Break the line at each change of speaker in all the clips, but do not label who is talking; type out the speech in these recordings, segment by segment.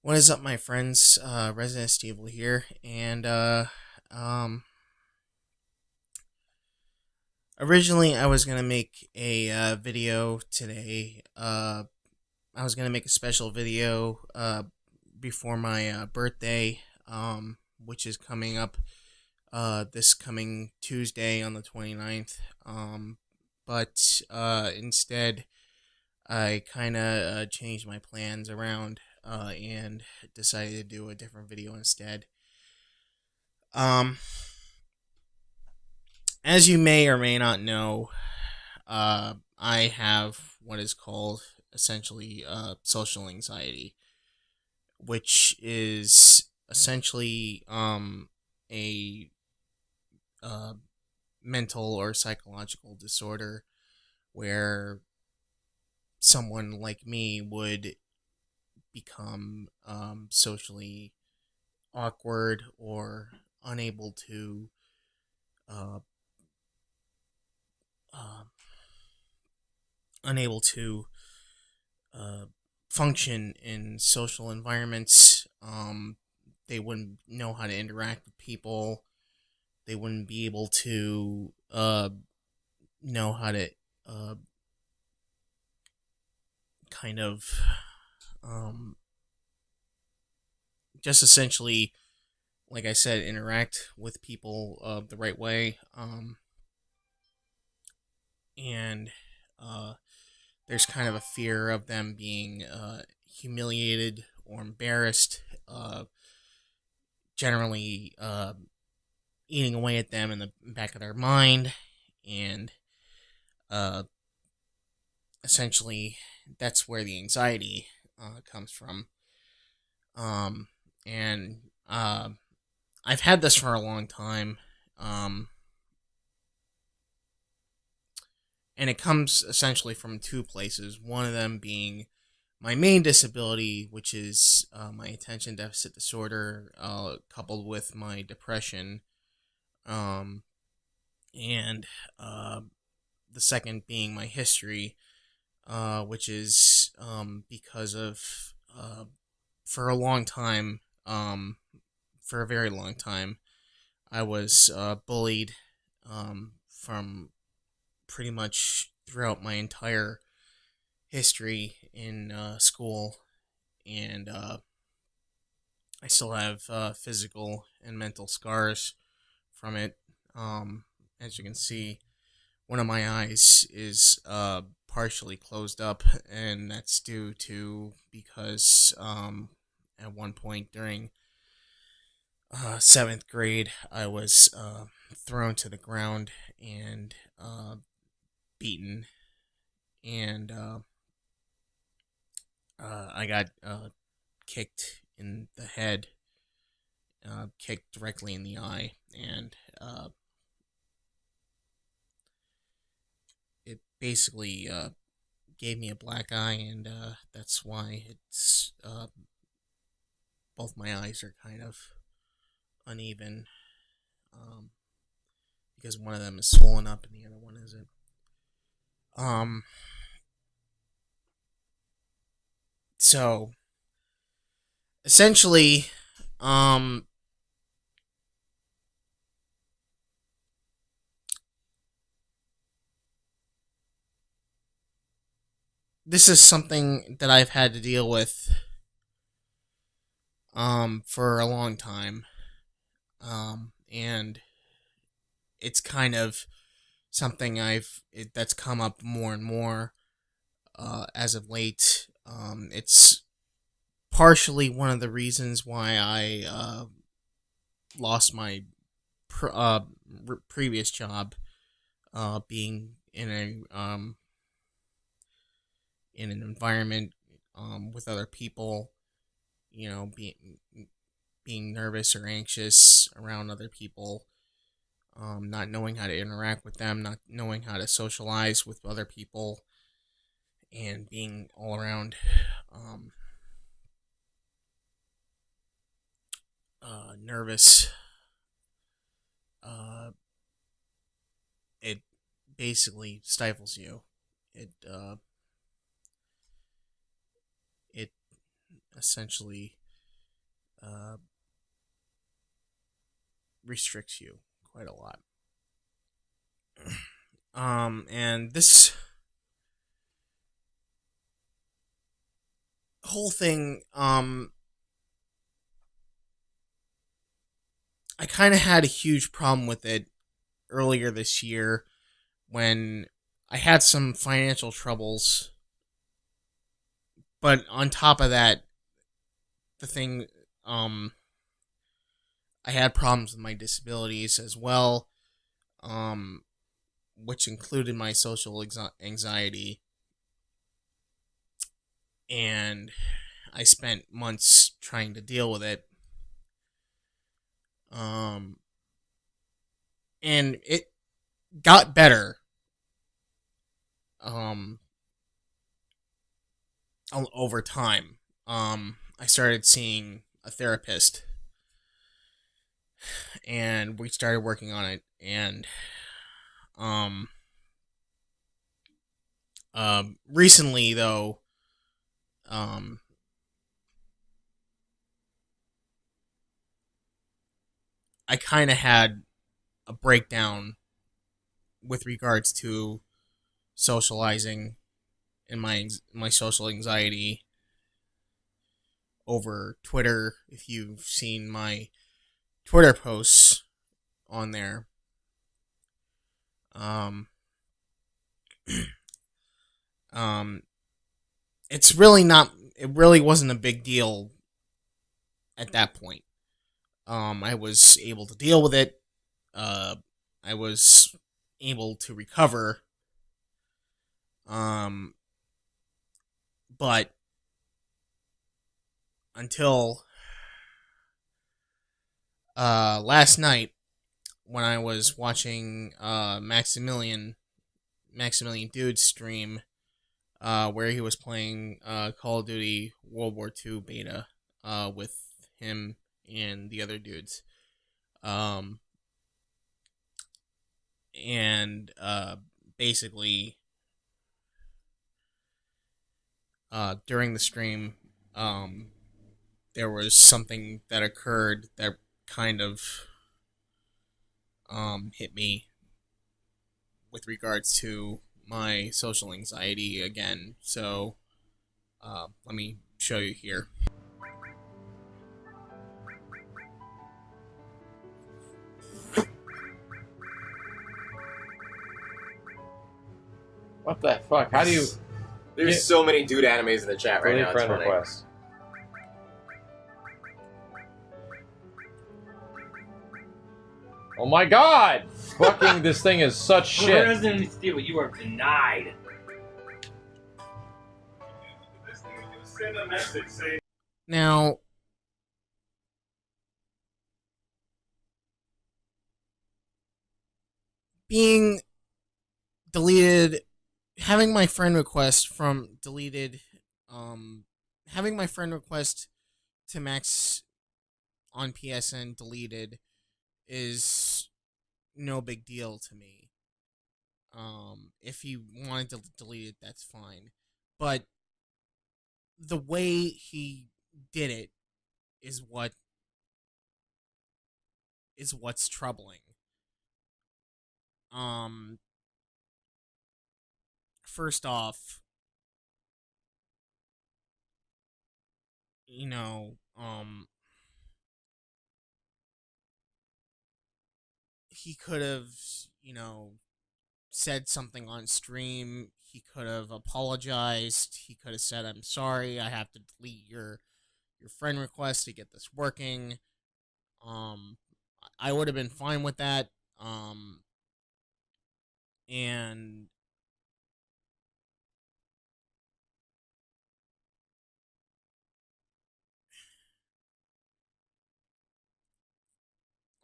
What is up, my friends? Resident Steve here, and um, originally I was gonna make a video today. I was gonna make a special video before my birthday, which is coming up this coming Tuesday on the 29th. But instead, I kind of changed my plans around and decided to do a different video instead. Um, as you may or may not know, I have what is called essentially social anxiety, which is essentially a uh, mental or psychological disorder where someone like me would become socially awkward or unable to uh, uh, unable to uh, function in social environments. They wouldn't know how to interact with people. They wouldn't be able to know how to uh, kind of um, just essentially, like I said, interact with people the right way. And there's kind of a fear of them being humiliated or embarrassed, generally eating away at them in the back of their mind. And uh, essentially, that's where the anxiety comes from. And I've had this for a long time. Um, and it comes essentially from two places. One of them being my main disability, which is my attention deficit disorder, coupled with my depression, um, and the second being my history, which is because of for a long time, for a very long time, I was bullied from pretty much throughout my entire history in school, and I still have physical and mental scars from it. As you can see, one of my eyes is partially closed up, and that's due to because at one point during seventh grade, I was thrown to the ground and beaten, and I got kicked in the head, kicked directly in the eye, and it basically gave me a black eye, and that's why it's both my eyes are kind of uneven, um, because one of them is swollen up and the other one isn't. Um, so essentially, um, this is something that I've had to deal with for a long time, and it's kind of something that's come up more and more as of late. It's partially one of the reasons why I lost my previous job, being in an environment with other people, being nervous or anxious around other people, not knowing how to interact with them, not knowing how to socialize with other people, and being all around nervous. Uh, it basically stifles you. It essentially uh, restricts you quite a lot. And this whole thing, I kind of had a huge problem with it earlier this year when I had some financial troubles. But on top of that, the thing, um, I had problems with my disabilities as well, um, which included my social anxiety. And I spent months trying to deal with it. Um, and it got better. Um, over time. I started seeing a therapist, and we started working on it. And um, recently, though, um, I kind of had a breakdown with regards to socializing and my social anxiety over Twitter. If you've seen my Twitter posts on there, um, um, it's really not. It really wasn't a big deal at that point. I was able to deal with it. Uh, I was able to recover. Um, but until last night, when I was watching Maximilian Dude's stream, where he was playing Call of Duty World War II beta with him and the other dudes. Um, and basically, during the stream, there was something that occurred that kind of hit me with regards to my social anxiety again. So let me show you here.
What the fuck? How do you...
There's so many dude animes in the chat right now. It's
friend
funny.
request. Oh my god! Fucking this thing is such shit.
Resident Evil, you are denied.
Now, being deleted, having my friend request from deleted, having my friend request to Max on PSN deleted is no big deal to me. If he wanted to delete it, that's fine. But the way he did it is what's troubling. First off, you know, he could have, you know, said something on stream. He could have apologized. He could have said, "I'm sorry. I have to delete your friend request to get this working." I would have been fine with that. And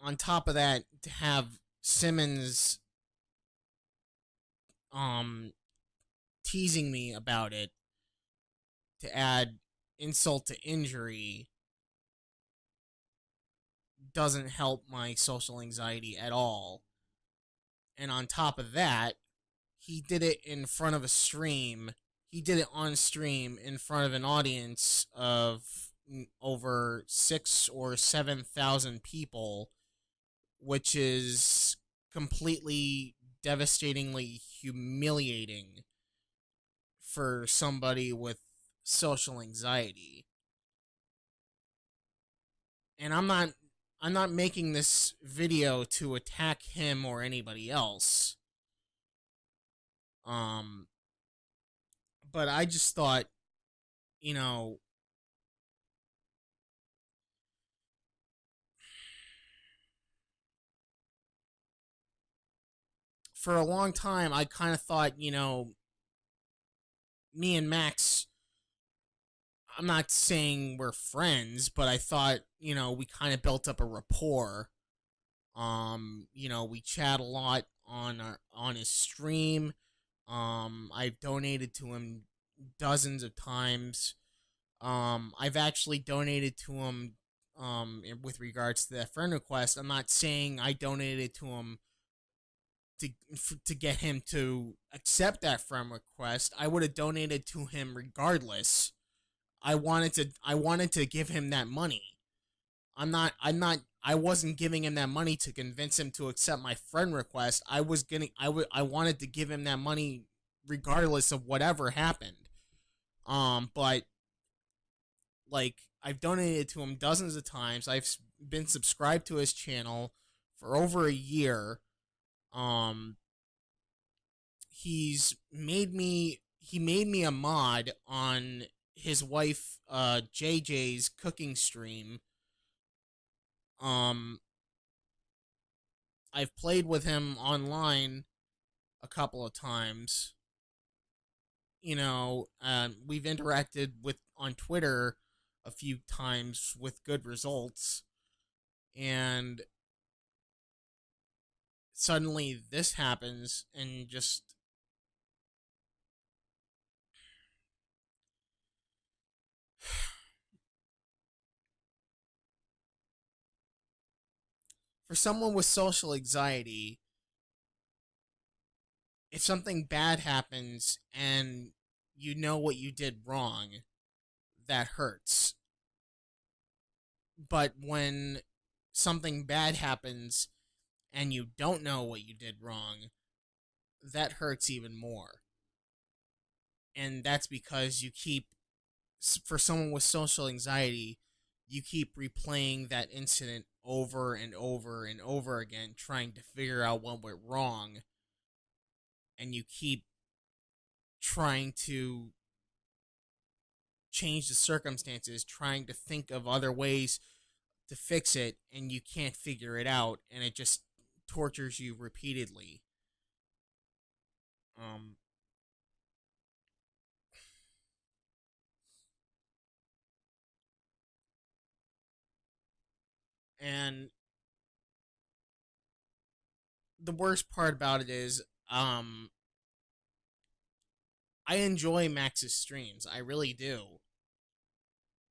on top of that, to have Simmons teasing me about it to add insult to injury doesn't help my social anxiety at all. And on top of that, he did it in front of a stream. He did it on stream in front of an audience of over 6 or 7 thousand people, which is completely devastatingly humiliating for somebody with social anxiety. And I'm not making this video to attack him or anybody else. Um but I just thought, you know, for a long time I kind of thought, me and Max, I'm not saying we're friends, but I thought, we kind of built up a rapport. We chat a lot on his stream. I've donated to him dozens of times. I've actually donated to him with regards to that friend request. I'm not saying I donated to him to get him to accept that friend request. I would have donated to him regardless. I wanted to give him that money. I wasn't giving him that money to convince him to accept my friend request. I wanted to give him that money regardless of whatever happened. But like, I've donated to him dozens of times. I've been subscribed to his channel for over a year. Um he made me a mod on his wife JJ's cooking stream. Um I've played with him online a couple of times. We've interacted with on Twitter a few times with good results, and suddenly this happens, and just for someone with social anxiety, if something bad happens and you know what you did wrong, that hurts. But when something bad happens and you don't know what you did wrong, that hurts even more. And that's because for someone with social anxiety, you keep replaying that incident over and over and over again, trying to figure out what went wrong, and you keep trying to change the circumstances, trying to think of other ways to fix it, and you can't figure it out, and it just tortures you repeatedly. Um, and the worst part about it is, I enjoy Max's streams. I really do.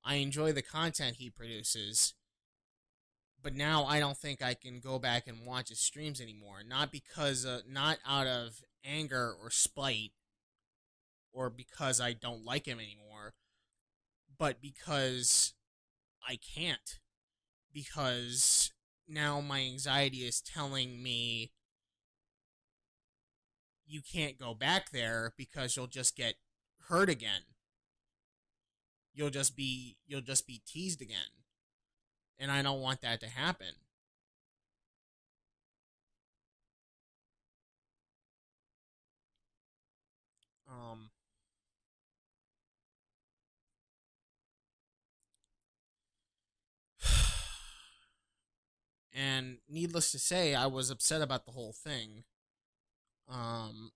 I enjoy the content he produces, but now I don't think I can go back and watch his streams anymore. Not out of anger or spite, or because I don't like him anymore, but because I can't. Because now my anxiety is telling me you can't go back there because you'll just get hurt again. You'll just be teased again. And I don't want that to happen. Um and needless to say, I was upset about the whole thing. Um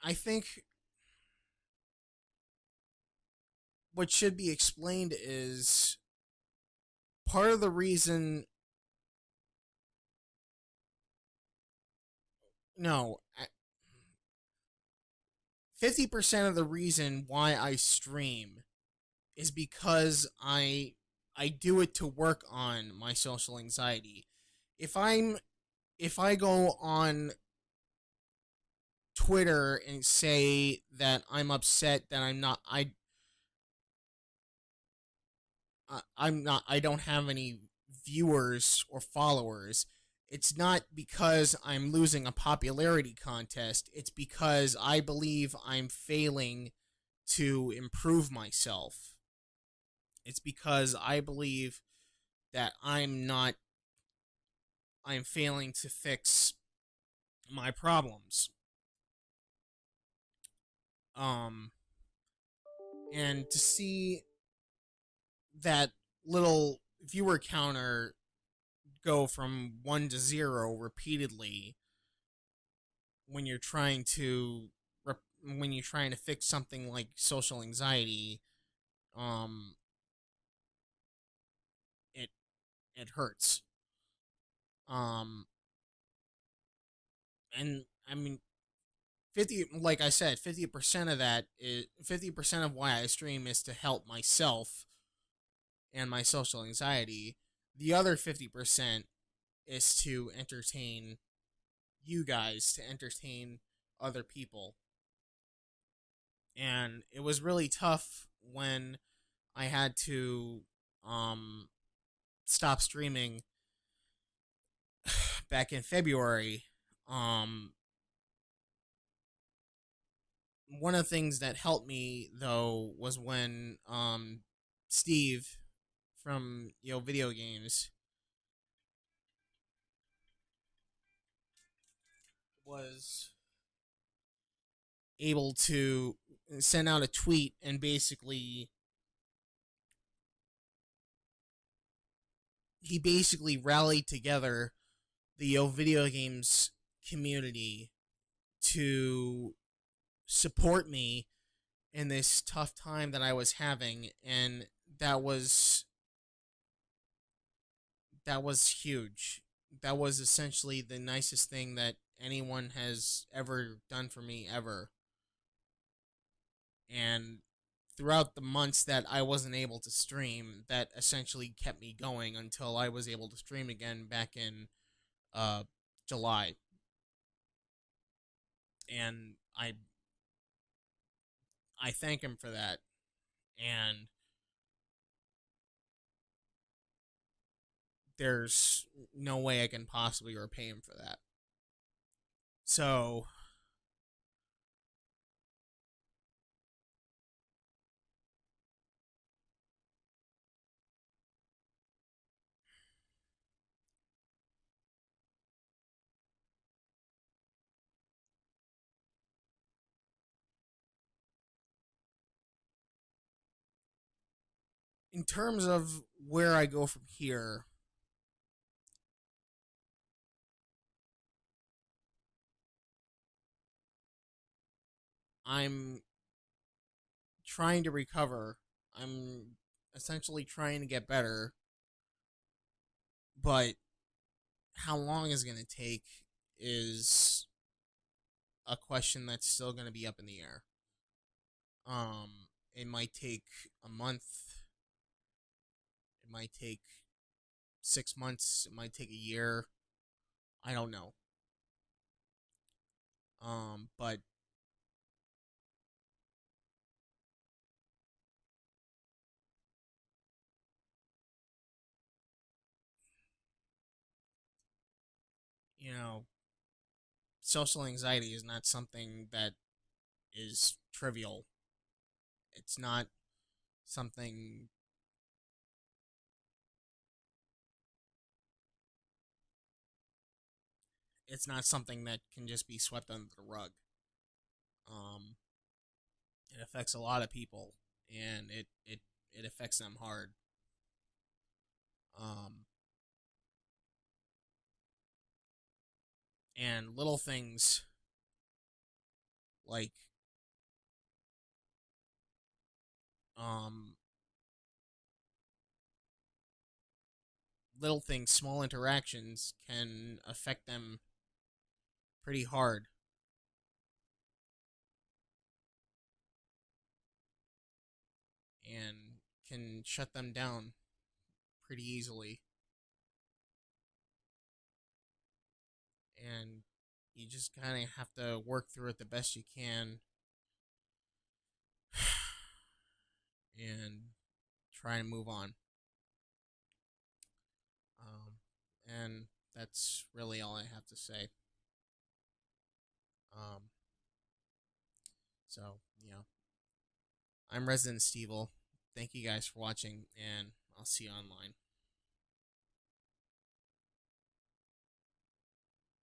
I think what should be explained is part of the reason. No, 50% of the reason why I stream is because I do it to work on my social anxiety. If I'm if I go on Twitter and say that I'm upset that I'm not I don't have any viewers or followers, it's not because I'm losing a popularity contest. It's because I believe I'm failing to improve myself. It's because I believe that I'm failing to fix my problems. Um and to see that little viewer counter go from 1 to 0 repeatedly when you're trying to when you're trying to fix something like social anxiety, um it it hurts. Um and I mean 50, like I said, 50% of that is 50% of why I stream is to help myself and my social anxiety. The other 50% is to entertain you guys, to entertain other people. And it was really tough when I had to um stop streaming back in February. Um One of the things that helped me though was when Steve from video games was able to send out a tweet and basically rallied together the video games community to support me in this tough time that I was having, and that was that was huge. That was essentially the nicest thing that anyone has ever done for me ever. And throughout the months that I wasn't able to stream, that essentially kept me going until I was able to stream again back in uh July. And I thank him for that. And there's no way I can possibly repay him for that. So, in terms of where I go from here, I'm trying to recover. I'm essentially trying to get better, but how long is going to take is a question that's still going to be up in the air. It might take a month. It might take 6 months. It might take a year. I don't know. But you know, social anxiety is not something that is trivial. It's not something. It's not something that can just be swept under the rug. Um, it affects a lot of people, and it affects them hard. Um, and little things like um small interactions can affect them pretty hard. and can shut them down pretty easily. And you just kind of have to work through it the best you can and try and move on. And that's really all I have to say. Um, so, I'm Resident Stevel. Thank you guys for watching, and I'll see you online.